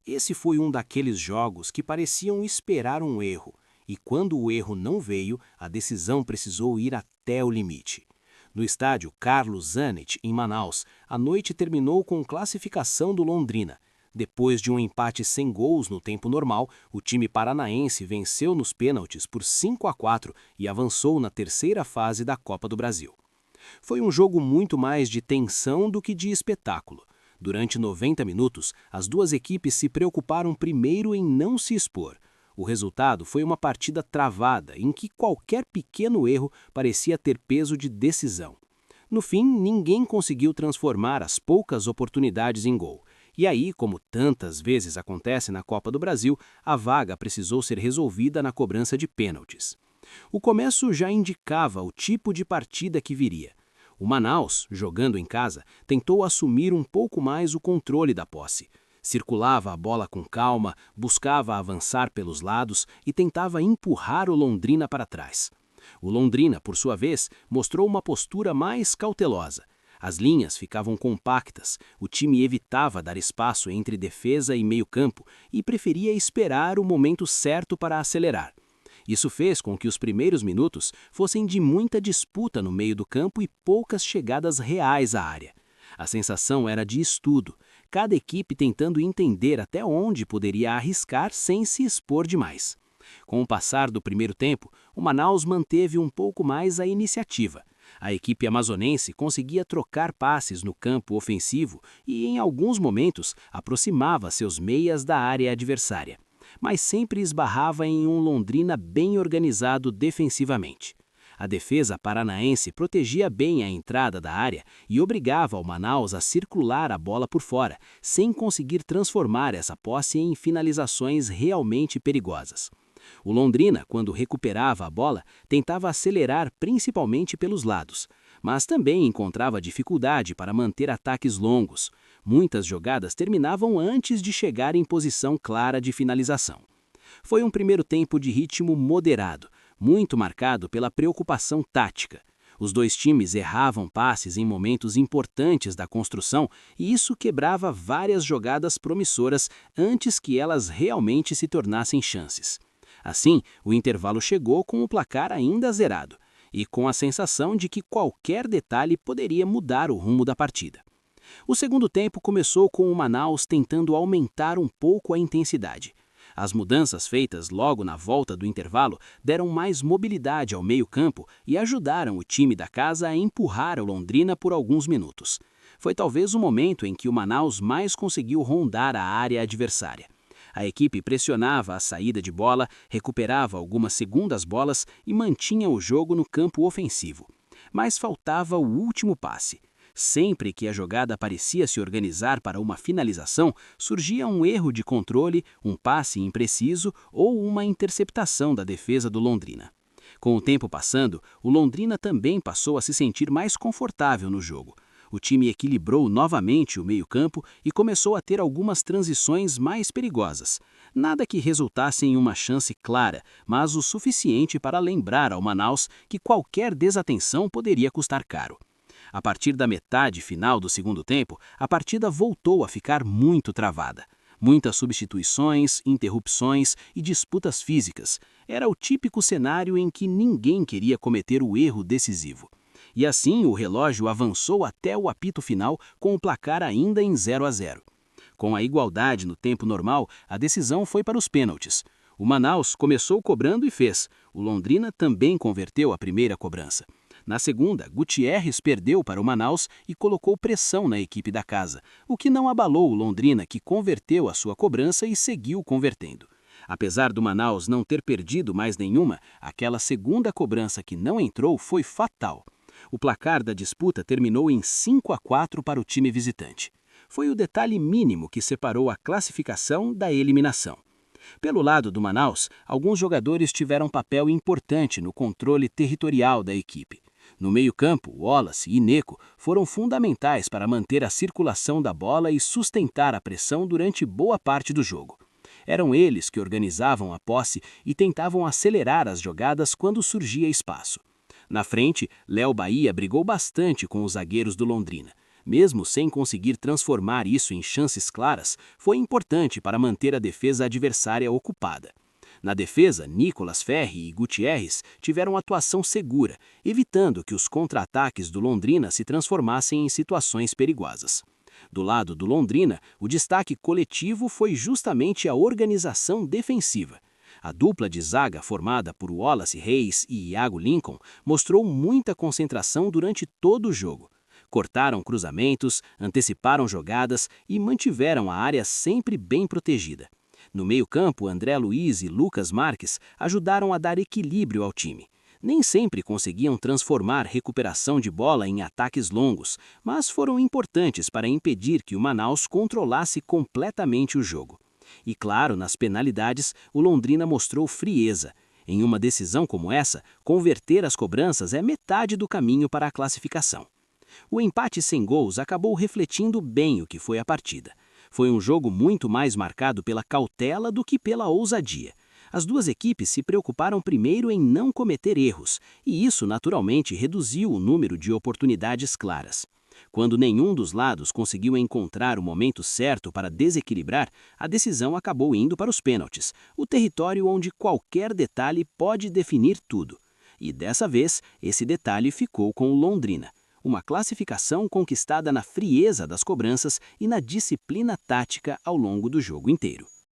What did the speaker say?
Esse foi um daqueles jogos que pareciam esperar um erro, e quando o erro não veio, a decisão precisou ir até o limite. No estádio Carlos Zanetti, em Manaus, a noite terminou com classificação do Londrina. Depois de um empate sem gols no tempo normal, o time paranaense venceu nos pênaltis por 5-4 e avançou na terceira fase da Copa do Brasil. Foi um jogo muito mais de tensão do que de espetáculo. Durante 90 minutos, as duas equipes se preocuparam primeiro em não se expor. O resultado foi uma partida travada, em que qualquer pequeno erro parecia ter peso de decisão. No fim, ninguém conseguiu transformar as poucas oportunidades em gol. E aí, como tantas vezes acontece na Copa do Brasil, a vaga precisou ser resolvida na cobrança de pênaltis. O começo já indicava o tipo de partida que viria. O Manaus, jogando em casa, tentou assumir um pouco mais o controle da posse. Circulava a bola com calma, buscava avançar pelos lados e tentava empurrar o Londrina para trás. O Londrina, por sua vez, mostrou uma postura mais cautelosa. As linhas ficavam compactas, o time evitava dar espaço entre defesa e meio-campo e preferia esperar o momento certo para acelerar. Isso fez com que os primeiros minutos fossem de muita disputa no meio do campo e poucas chegadas reais à área. A sensação era de estudo, cada equipe tentando entender até onde poderia arriscar sem se expor demais. Com o passar do primeiro tempo, o Manaus manteve um pouco mais a iniciativa. A equipe amazonense conseguia trocar passes no campo ofensivo e, em alguns momentos, aproximava seus meias da área adversária, mas sempre esbarrava em um Londrina bem organizado defensivamente. A defesa paranaense protegia bem a entrada da área e obrigava o Manaus a circular a bola por fora, sem conseguir transformar essa posse em finalizações realmente perigosas. O Londrina, quando recuperava a bola, tentava acelerar principalmente pelos lados, mas também encontrava dificuldade para manter ataques longos. Muitas jogadas terminavam antes de chegar em posição clara de finalização. Foi um primeiro tempo de ritmo moderado, muito marcado pela preocupação tática. Os dois times erravam passes em momentos importantes da construção e isso quebrava várias jogadas promissoras antes que elas realmente se tornassem chances. Assim, o intervalo chegou com o placar ainda zerado e com a sensação de que qualquer detalhe poderia mudar o rumo da partida. O segundo tempo começou com o Manaus tentando aumentar um pouco a intensidade. As mudanças feitas logo na volta do intervalo deram mais mobilidade ao meio-campo e ajudaram o time da casa a empurrar o Londrina por alguns minutos. Foi talvez o momento em que o Manaus mais conseguiu rondar a área adversária. A equipe pressionava a saída de bola, recuperava algumas segundas bolas e mantinha o jogo no campo ofensivo. Mas faltava o último passe. Sempre que a jogada parecia se organizar para uma finalização, surgia um erro de controle, um passe impreciso ou uma interceptação da defesa do Londrina. Com o tempo passando, o Londrina também passou a se sentir mais confortável no jogo. O time equilibrou novamente o meio-campo e começou a ter algumas transições mais perigosas. Nada que resultasse em uma chance clara, mas o suficiente para lembrar ao Manaus que qualquer desatenção poderia custar caro. A partir da metade final do segundo tempo, a partida voltou a ficar muito travada. Muitas substituições, interrupções e disputas físicas. Era o típico cenário em que ninguém queria cometer o erro decisivo. E assim o relógio avançou até o apito final com o placar ainda em 0-0. Com a igualdade no tempo normal, a decisão foi para os pênaltis. O Manaus começou cobrando e fez. O Londrina também converteu a primeira cobrança. Na segunda, Gutierrez perdeu para o Manaus e colocou pressão na equipe da casa, o que não abalou o Londrina, que converteu a sua cobrança e seguiu convertendo. Apesar do Manaus não ter perdido mais nenhuma, aquela segunda cobrança que não entrou foi fatal. O placar da disputa terminou em 5-4 para o time visitante. Foi o detalhe mínimo que separou a classificação da eliminação. Pelo lado do Manaus, alguns jogadores tiveram papel importante no controle territorial da equipe. No meio-campo, Wallace e Neco foram fundamentais para manter a circulação da bola e sustentar a pressão durante boa parte do jogo. Eram eles que organizavam a posse e tentavam acelerar as jogadas quando surgia espaço. Na frente, Léo Bahia brigou bastante com os zagueiros do Londrina. Mesmo sem conseguir transformar isso em chances claras, foi importante para manter a defesa adversária ocupada. Na defesa, Nicolas Ferri e Gutierrez tiveram atuação segura, evitando que os contra-ataques do Londrina se transformassem em situações perigosas. Do lado do Londrina, o destaque coletivo foi justamente a organização defensiva. A dupla de zaga formada por Wallace Reis e Iago Lincoln mostrou muita concentração durante todo o jogo. Cortaram cruzamentos, anteciparam jogadas e mantiveram a área sempre bem protegida. No meio-campo, André Luiz e Lucas Marques ajudaram a dar equilíbrio ao time. Nem sempre conseguiam transformar recuperação de bola em ataques longos, mas foram importantes para impedir que o Manaus controlasse completamente o jogo. E claro, nas penalidades, o Londrina mostrou frieza. Em uma decisão como essa, converter as cobranças é metade do caminho para a classificação. O empate sem gols acabou refletindo bem o que foi a partida. Foi um jogo muito mais marcado pela cautela do que pela ousadia. As duas equipes se preocuparam primeiro em não cometer erros, e isso naturalmente reduziu o número de oportunidades claras. Quando nenhum dos lados conseguiu encontrar o momento certo para desequilibrar, a decisão acabou indo para os pênaltis, o território onde qualquer detalhe pode definir tudo. E dessa vez, esse detalhe ficou com o Londrina. Uma classificação conquistada na frieza das cobranças e na disciplina tática ao longo do jogo inteiro.